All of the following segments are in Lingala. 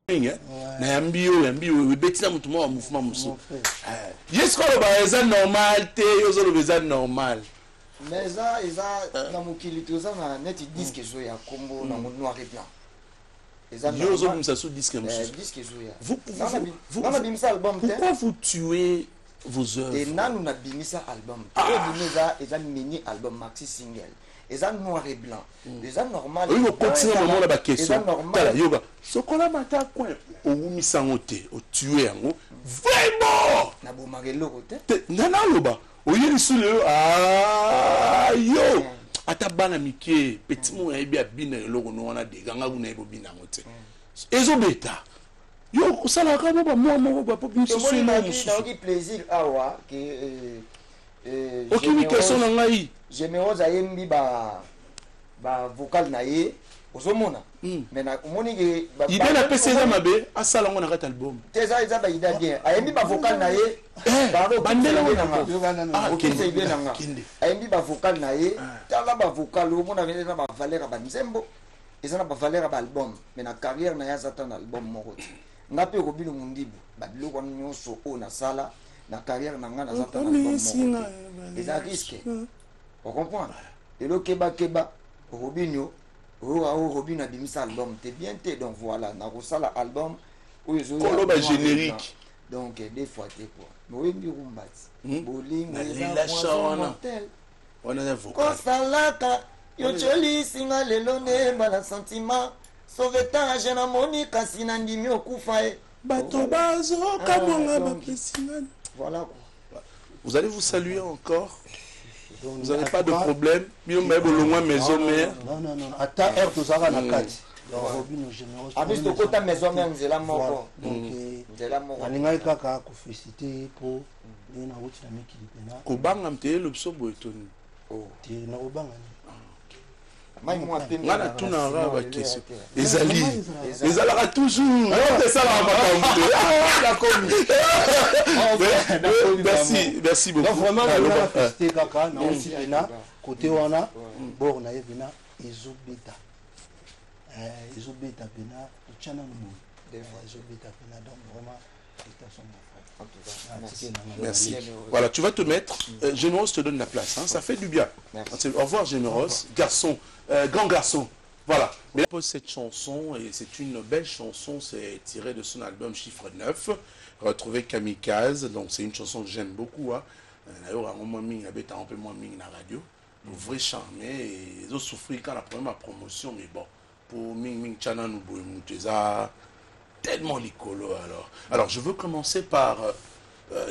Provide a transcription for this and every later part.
na yambio betina mutu mo mouvement musu yes ko ba eza normal te yozo lo eza normal mais eza na mokili toza na net disque zo ya kombo na noir et blanc eza yozo bimsa sous disque musu disque zo ya vous na bimisa album te pourquoi vous tuez vos œuvres et nanu na bimisa album eza mini album maxi single eza noir et blanc eza normal oui on continue moment la question tala yoga sokola mata coin owumisa ngote o tuer yango vraiment na bomarelo te nana loba oyeli sule yo ata bana mike petit mo ya bi abina eloko no wana de ganga kuna ebo bina ngote ezo beta yo osala ka ba moi moko ba pop musu so na musu na plaisir awa que okimi question na ngai Généros ayembi ba vocal na ye ozomona mais na omoni ke ide na pesa mabe asala ngo na kata album teza eza ba ida bien ayembi ba vocal na ye bandela ngo na OK c'est bien nga ayembi ba vocal na ye tala ba vocal omona na ba valeur ba nzembo eza na ba valeur ba album mais na carrière na ya zata na album moko ngape ko bino mundibu ba biloko nyonso o na sala na carrière na nga na zata na album moko eza risque on comprend et le keba Robinho Robinho a mis album t'es bien t'es donc voilà na sala album où ils ont générique donc des fois t'es quoi mais oui rumbati bowling la chana on a vocal salata yo choli singa lelo ne bala sentiment sauvetage na moni kasi na ndimi okufa e bato bazo kabonga ba pesinga voilà quoi vous allez vous saluer encore. Vous n'avez pas de problème. Bien, mais loin maison mère. Non. Attends, air tout ça na kati. Robinho Généros. Abis to kota maison mère nzela moko. Donc nzela moko. Alinga kaka ko féliciter pour na wuti na mikili pena. Ko banga mteye le pso boetoni. Oh, ti na ko banga ni. Mai mo apemba. Ngana tuna ra ba question. Ezalaka toujours. C'est ça la merci beaucoup. Donc vraiment on féliciter kaka na aussi pena côté wana bor na yebina ezobeta. Ezobeta pena tchana no. Ezobeta pena donc vraiment félicitations mon frère. En tout cas, merci. Voilà, tu vas te mettre. Généros te donne la place. Hein, ça fait du bien. Merci. Au revoir, Généros. Garçon, grand garçon. Voilà. Mais là, cette chanson, et c'est une belle chanson, c'est tiré de son album Chiffre 9, retrouvé Kamikaze. Donc, c'est une chanson que j'aime beaucoup. D'ailleurs, un peu moins ming la radio. Pour vrai charmer et ils ont souffert quand la première promotion, mais bon, pour Ming Chana nous tellement licolo alors je veux commencer par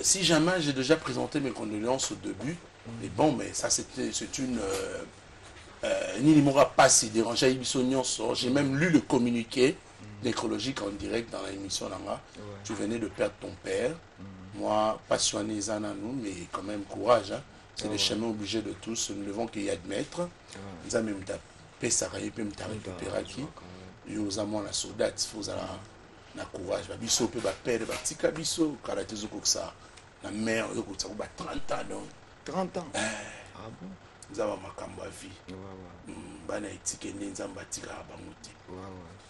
si jamais j'ai déjà présenté mes condoléances au début mais bon mais ça c'est une ni m'aura pas si dérangé j'ai même lu le communiqué nécrologique en direct dans l'émission là tu venais de perdre ton père moi passionné nous mais quand même courage hein. C'est le chemin obligé de tous nous ne devons qu'y admettre nous avons même tapé ça peut me récupérer qui nous avons la soldate faut na courage ba biso pe ba père ba tika biso kala tezo ko ça la mère yo ko ça ba 30 ans donc 30 ans ah bon nous avons makambo à vie bana etike nzamba tika ba muti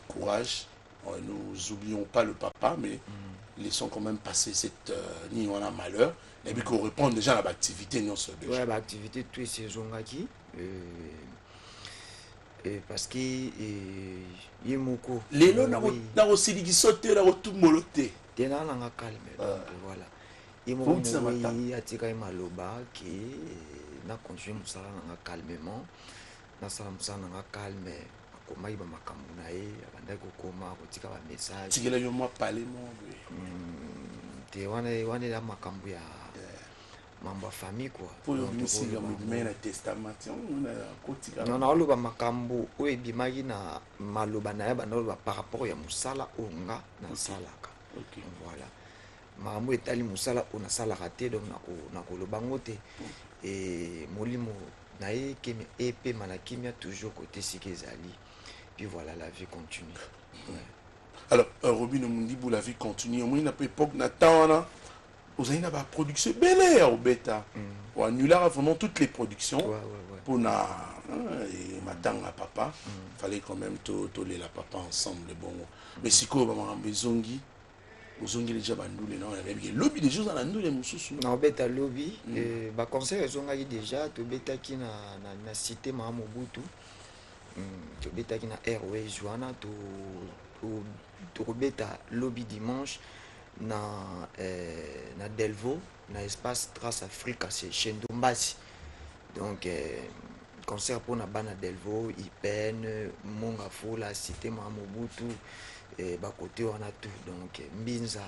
courage nous oublions pas le papa mais laissons quand même passer cette ni on a malheur et puis qu'on répond déjà à l'activité non sur ouais l'activité tout ces zongaki parce que yemoko lelo na osiliki sauter la rotumolo te tena nga calme voilà yemoko atika maloba ki na continuer musala nga calmement na sala musala nga calme akoma iba makambo na ye abanda ko koma ko tika ba message tikela yo mo parler mo te wana ya makambo ya mambo famille quoi pour le musique mais na testament non na oloba makambo o ebimaki na maloba na ya bana par rapport ya musala onga na salaka OK voilà makambo etali musala ona salaka te donc na koloba ngote et molimo na ye kemi epé malakimia toujours côté sikezali puis voilà la vie continue alors Robinho Mundibu la vie continue au moins na époque na temps vous avez une production belle au bêta ou annuler vraiment toutes les productions pour na et madame à papa, fallait quand même tout les la papa ensemble bon. Mais si quoi maman bezongi déjà bandoule non il lobby des choses dans la ndoule mususu. Non beta lobby ba conseil ezonga déjà to beta ki na cité ma Mobutu. To beta ki na Airway Joana to beta lobby dimanche na Delvaux na espace Trace Africa c'est chez Ndombasi. Donc concert pour na bana Delvaux, Ipen, Monga Fola, cité ma Mobutu et ba côté on a tout donc Mbinza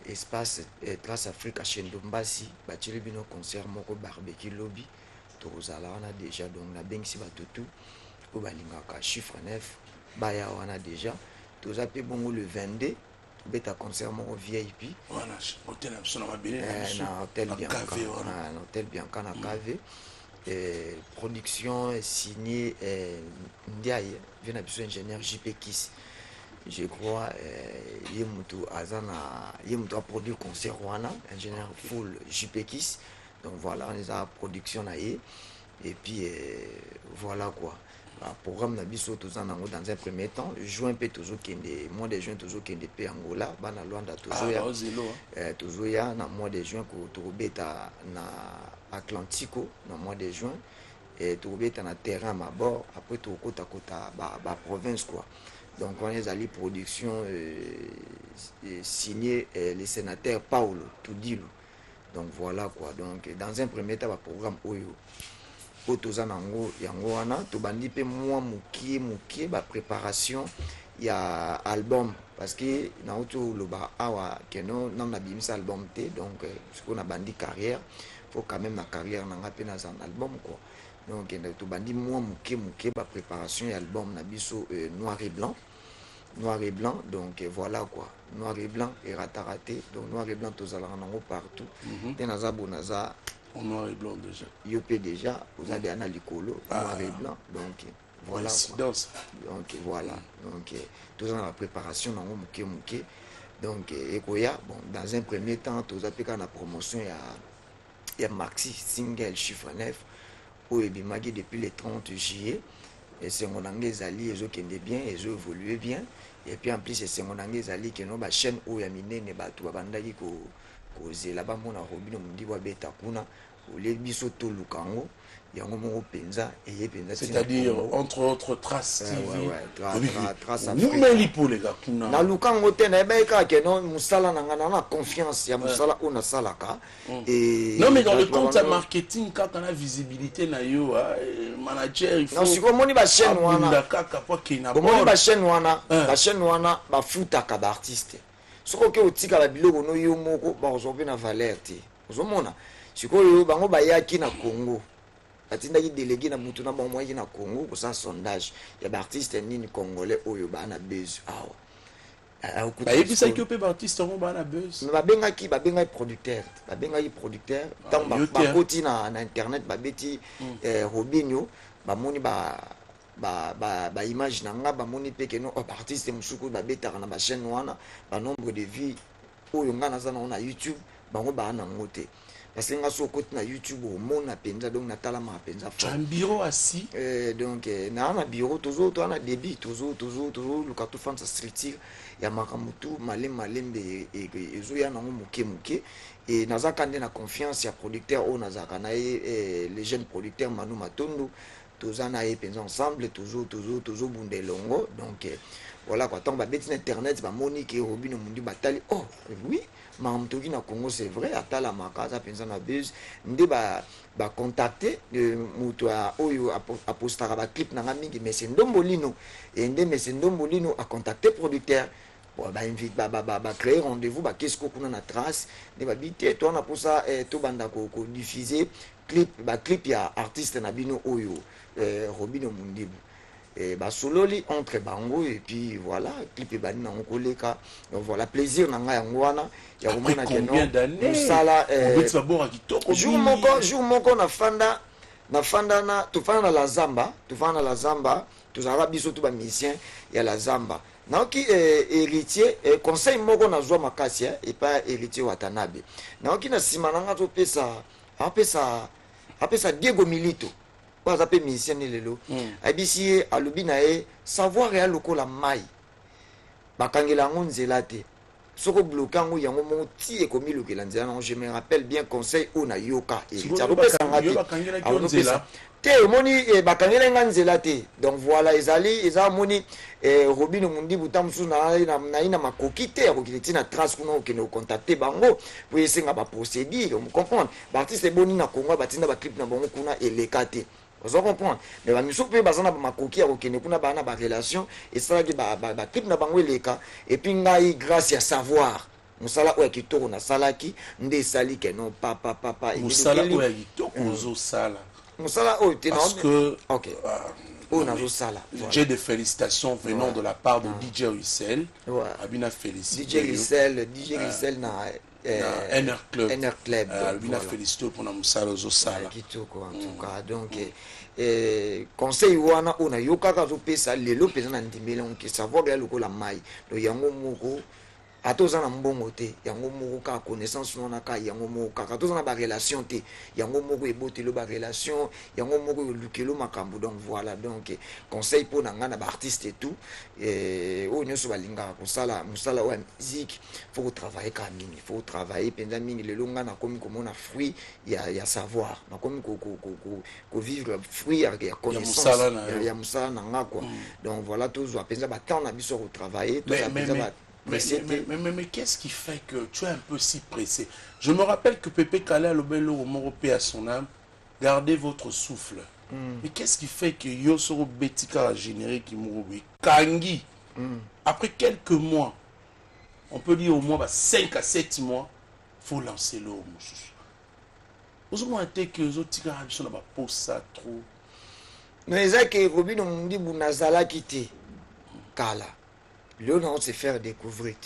espace Trace Africa chez Ndombasi ba bino concert moko barbecue lobby to zala on a déjà donc na bengsi ba tutu ko balingaka chiffre 9 ba ya on a déjà to zape bongo le 22 beta concert mon VIP voilà hôtel absolument bien na hôtel Bianca na KV production signée Ndiaye vient à ingénieur JP Kiss je crois yemutu azana yemutu a produit concert wana ingénieur full JP Kiss donc voilà on est à production là et puis voilà quoi. Programme na biso tozanango dans un premier temps juin pe toujours kende mois de juin toujours kende pe Angola bana Luanda toujours ya na mois de juin ko tobeta na Atlantico na mois de juin et tobeta na terrain Mabor après to kota ba province quoi. Donc on est allé production signé le sénateur Paulo Tudilu. Donc voilà quoi. Donc dans un premier temps ba programme oyo otoza nango yango wana tobandi pe mwa mukie ba préparation ya album parce que na auto loba awa keno na bimisa album te donc ce qu'on a bandi carrière faut quand même la carrière na ngape na un album quoi donc tobandi mwa mukie ba préparation ya album na biso noir et blanc donc voilà quoi noir et blanc et raté donc noir et blanc tozala nango partout te naza bonaza en noir et blanc déjà. Yopé déjà, vous avez un alicolo, noir et blanc. Donc voilà. Donc voilà. Donc tout ça dans la préparation, dans le donc Ekoya, bon, dans un premier temps, tout ça dans la promotion, il y a Maxi single chiffre 9, où il m'a depuis le 30 juillet. Et c'est mon anglais Ali, ils ont bien, ils ont évolué bien. Et puis en plus, c'est mon anglais Ali qui est une chaîne où il y a miné, il y a koze là-bas mon robino mundi wa beta kuna le biso to lukango yango mo penza et penza c'est-à-dire entre autres Trace TV Trace nous meli pour les gars kuna na lukango te na beka ke no musala na ngana na confiance ya musala ona salaka et non mais dans le compte à marketing quand on a visibilité na yo manager il faut non siko moni ba chaîne wana kaka kwa kina moni ba chaîne wana ba futa ka ba artiste soko ke otika la biloko no yo moko ba ozope na valeur te ozomona sikoyo bango bayaki na Congo atindaki délégué na mutu na bango yaki na Congo ko sa sondage ya ba artiste nini congolais oyo ba na buzz awa ba yebisa ki ope ba artiste ngo ba na buzz ba bengaki producteur tant ba koti na internet ba beti Robinho ba moni ba image na nga ba moni pe ke no artiste musuku ba betaka na ba chaîne wana ba nombre de vues oyo nga naza na YouTube bango ba na ngote parce que nga so côté na YouTube au mona penza donc na tala ma penza un bureau assis donc na bureau toujours to na débit toujours le carton France street ya makamutu malembe ezo ya na muke et naza kande na confiance ya producteur o naza kana les jeunes producteurs Manu Matondo tous en a pensé ensemble toujours bundelongo donc voilà quoi tant ba bêtise internet ba Monique et Robin mundi batali oh oui mamtoki na Congo c'est vrai atala makaza pensa na buzz ndé ba contacter muto a oyo a postara ba clip na mingi mais c'est Ndombolino et ndé mais c'est Ndombolino a contacter producteur bon ba invite ba créer rendez-vous ba qu'est-ce qu'on a na trace ndé ba bité toi na pour ça to banda ko diffuser clip ya artiste na bino oyo Robino Mundibu et ba sololi entre bango et puis voilà clip bani na koleka donc voilà plaisir na nga yango wana ya komona ke no sala jour moko na fanda na tufana la zamba tuzala biso tu ba musicien ya la zamba naoki héritier conseil moko na zwa makasi et pas héritier Watanabe naoki na sima na nga to pesa après ça Diego Milito pas appelé musicien lelo abisi alobi na e savoir ya lokola mai bakangela ngo nzela te soko bloqué ngo yango mo ti ekomi lokela nzela non je me rappelle bien conseil ona yoka et ça repesa ngati te moni bakangela nga nzela te donc voilà ezali eza moni Robin Mundi butamsu na ina makoki te akokiti na trace kuna okene contacter bango pour esenga ba procédure on comprendre ba artiste boni na Congo batinda ba clip na bango kuna eleka te. Vous comprenez? Mais la musique peut baser na makoki akokene kuna bana ba relation et ça ki ba clip na bango eleka et puis ngai grâce à savoir musala oya kitoko na salaki nde sali ke non papa musala oya kitoko zo sala musala oyo te parce que OK oh nazo sala j'ai des félicitations venant de la part de DJ Wissel abina félicité DJ Wissel na NR Club abina félicité pour na musala zo sala kitoko en tout cas donc conseil wana ona yokaka zo pesa lelo pesa na ndimele on ke savoir ya lokola mai do yango moko atoza na mbongo te yango moko ka connaissance nona ka yango moko ka atoza na ba relation te yango moko ebotelo ba relation yango moko lukelo makambo donc voilà donc conseil pour nanga na ba artiste et tout o nyoso balinga ko sala musala wa musique faut travailler ka mingi faut travailler pendant mingi le longa na komi komona fruit ya savoir na komi ko vivre fruit ya connaissance ya musala nanga quoi donc voilà tous wa penza ba temps na biso ko travailler tout ça penza ba mais qu'est-ce qui fait que tu es un peu si pressé? Je me rappelle que Pépé Kalé à l'Obelo au Moropé à son âme, gardez votre souffle. Mais qu'est-ce qui fait que Yosoro Betika a généré Kimouroui Kangi? Après quelques mois, on peut dire au moins 5 à 7 mois, il faut lancer l'eau. Vous avez été que les autres sont là-bas pour ça trop. Mais c'est que Robin on dit Bounazala quitté Kala. Là, on se faire découvrir.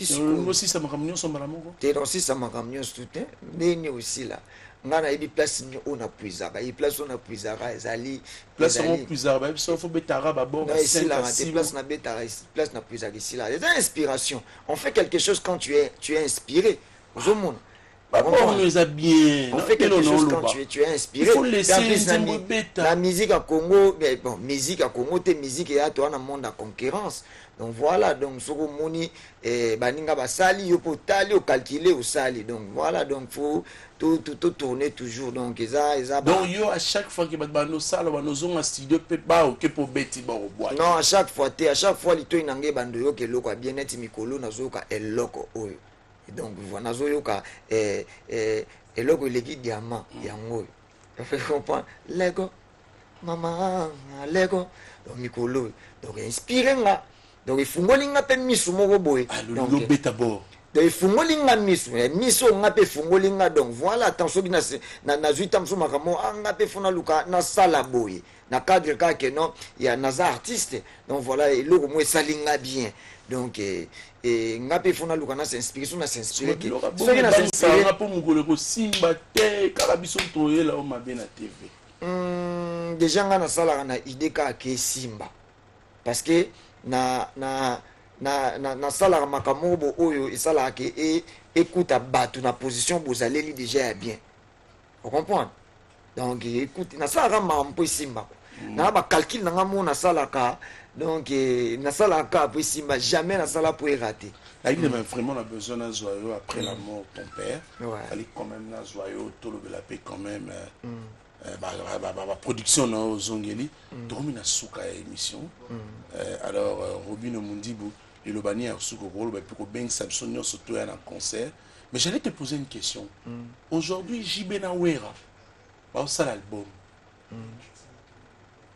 Aussi, ça m'a ramené son malamour. Tu es aussi, ça m'a ramené tout. Mais aussi là. On a une place on a plus à il place on a plus à Zali. Place on a plus à il faut mettre arabe à bord. Ici là, place na beta, place na plus à ici là. C'est inspiration. On fait quelque chose quand tu es inspiré. Au monde. On nous a bien. On fait quelque chose quand tu es inspiré. Il faut laisser la musique à Congo, mais bon, musique à Congo, t'es musique et à toi dans le monde à concurrence. Donc voilà, donc soko moni baninga basali yo potali yo calculer au sali. Donc voilà, donc faut tout tourner toujours donc eza donc yo à chaque fois que bano sala bano zonga studio pe ba OK pour beti ba au bois. Non, à chaque fois lito inange bando yo ke loko bien net mikolo nazoka eloko oyo. Et donc voilà nazoyoka eloko leki diamant yango. Tu comprends? Lego mama Lego donc mikolo donc inspiré donc il faut ngolinga pe misu moko boye donc beta bord donc il faut ngolinga misu nga pe fungolinga donc voilà attention na zuita mso makamo nga pe fona luka na sala boye na cadre ka ke non ya naza artiste donc voilà eloko mo salinga bien donc nga pe fona luka na s'inspirer so na s'inspirer que so na s'inspirer nga po mugolo ko simba te kala biso toyela o mabe na TV déjà nga na sala na idée ka ke simba parce que na sala makamobo oyo et sala ke écoute à battu na position bozaleli déjà bien. Vous comprenez? Donc écoute na sala mampo simba. Na ba calcul na ngamo na sala ka donc na sala ka po simba jamais na sala pour rater. Là il avait vraiment besoin d'un joyeux après la mort de ton père. Il fallait quand même un joyeux tolo de la paix quand même. Production na Zongeli domina suka émission alors Robin Mundibu et le bani a suko rôle pour ben Samson surtout en concert mais j'allais te poser une question aujourd'hui JB Nawera ba ça l'album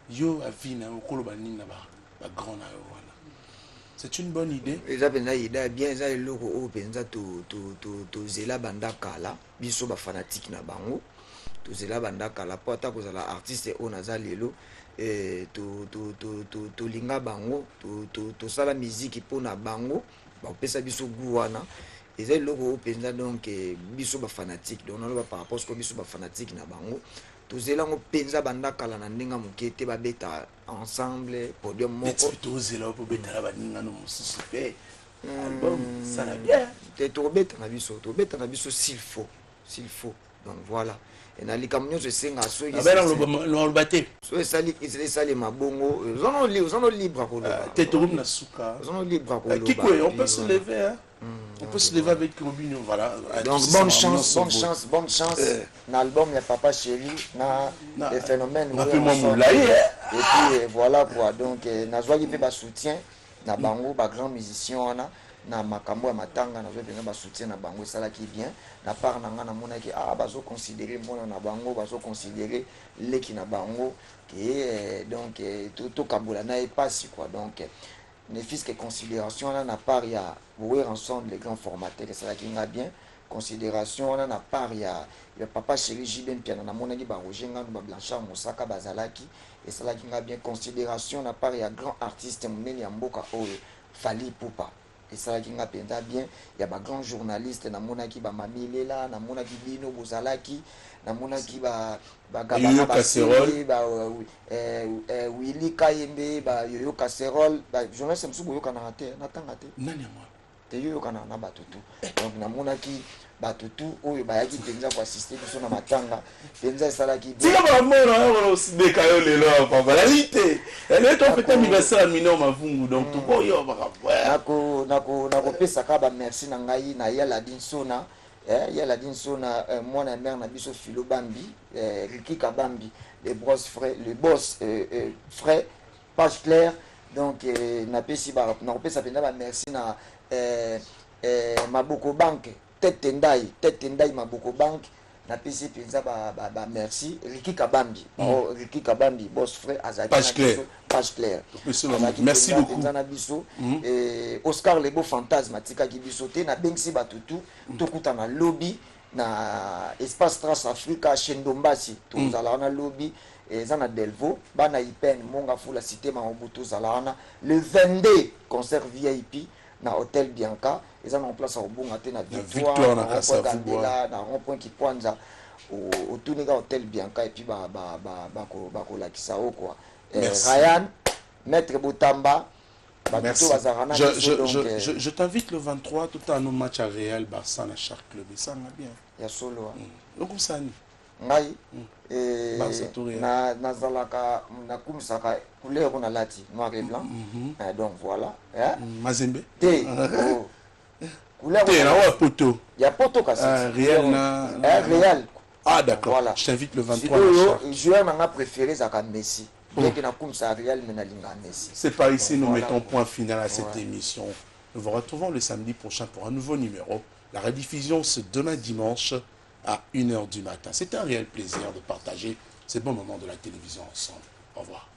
yo avina okolo bani na ba grand na voilà c'est une bonne idée eza penza idée bien eza eloko o penza to zela banda kala biso ba fanatique na bango tozela bandaka la pota kozala artiste o naza lelo to linga bango to sala musique pona bango ba pesa biso guwana eza loko penza donc biso ba fanatique donc on va par rapport ko biso ba fanatique na bango tozela ngo penza bandaka la na ndinga mukete ba beta ensemble podium moko tozela po beta la baninga no mususu pe album ça la bien te to beta na biso s'il faut donc voilà. na likambo nyonso esenga so esali mabongo ozono libre akoloba on peut se lever, hein. On peut se lever avec Robinho, voilà. Donc bonne chance dans l'album il y a Papa Chéri na les phénomènes et puis voilà quoi. Donc nazwa qui fait soutien na bango ba grand musicien na makambo ya matanga nazwa penza ba soutien na bango sala qui bien na part na nga na mona ki bazo considérer mona na bango bazo considérer leki na bango que donc tout kabola na passe quoi. Donc ne fils que considération là na part il y a voir ensemble les grands formateurs que ça qui va bien considération là na part il y a Papa Chéri Jibin piano na mona ki ba rojenga ba Blanchard Mosaka bazalaki et ça qui va bien considération na part il y a grand artiste monene ya mboka oyo Fally Ipupa et ça qui va bien il y a ba grand journaliste na mona ki ba Mamilela na mona ki Bino Bozalaki na mona ki ba Yoyo Casserole Willy Kayembe ba Yoyo Casserole ba journaliste msubu yoka na raté na tanga te nani moi te yoka na batutu donc na mona ki batutu oyo bayaki penza ko assister biso na matanga penza esalaki tika ba mona aussi de kayo lelo papa la lité elle est en fait anniversaire minor mavungu donc tout ko yo ba nako pesa ka ba merci na ngai na Yala Dinsona Yala Dinsona mwana mère na biso Philo Bambi Ricky Kabambi les boss frère page claire donc na pesi ba na pesa penza ba merci na Maboko Bank tête Tendai Maboko Bank na pesi penza ba merci Ricky Kabambi Ricky Kabambi boss frère azaki page claire merci beaucoup na biso Oscar Lebo fantasme tika ki biso te na bengsi batutu tokuta na lobby na espace Trace Africa Shendombasi tozala na lobby eza na Delvaux bana Ipen monga fula cité Maobutu zala le 22 concert VIP na Hôtel Bianca ils ont en place au bon matin na Victoire na rond-point qui Kwanza au Tuniga Hôtel Bianca et puis ba la kisao quoi. Ryan Maître Boutamba merci. Je t'invite le 23 tout à nos matchs à Real Barça na Shark Club et ça va bien ya solo donc ça ni ngai na zalaka na kumsaka couleur na lati noir et blanc donc voilà Mazembe te couleur na poto ya poto kasi Real d'accord voilà. Je t'invite le 23 joueur n'a préféré zaka Messi bien que na kumsa Real mais na linga Messi. C'est par ici nous mettons point final à cette émission. Nous vous retrouvons le samedi prochain pour un nouveau numéro. La rediffusion c'est demain dimanche à 1h du matin. C'est un réel plaisir de partager ces bons moments de la télévision ensemble. Au revoir.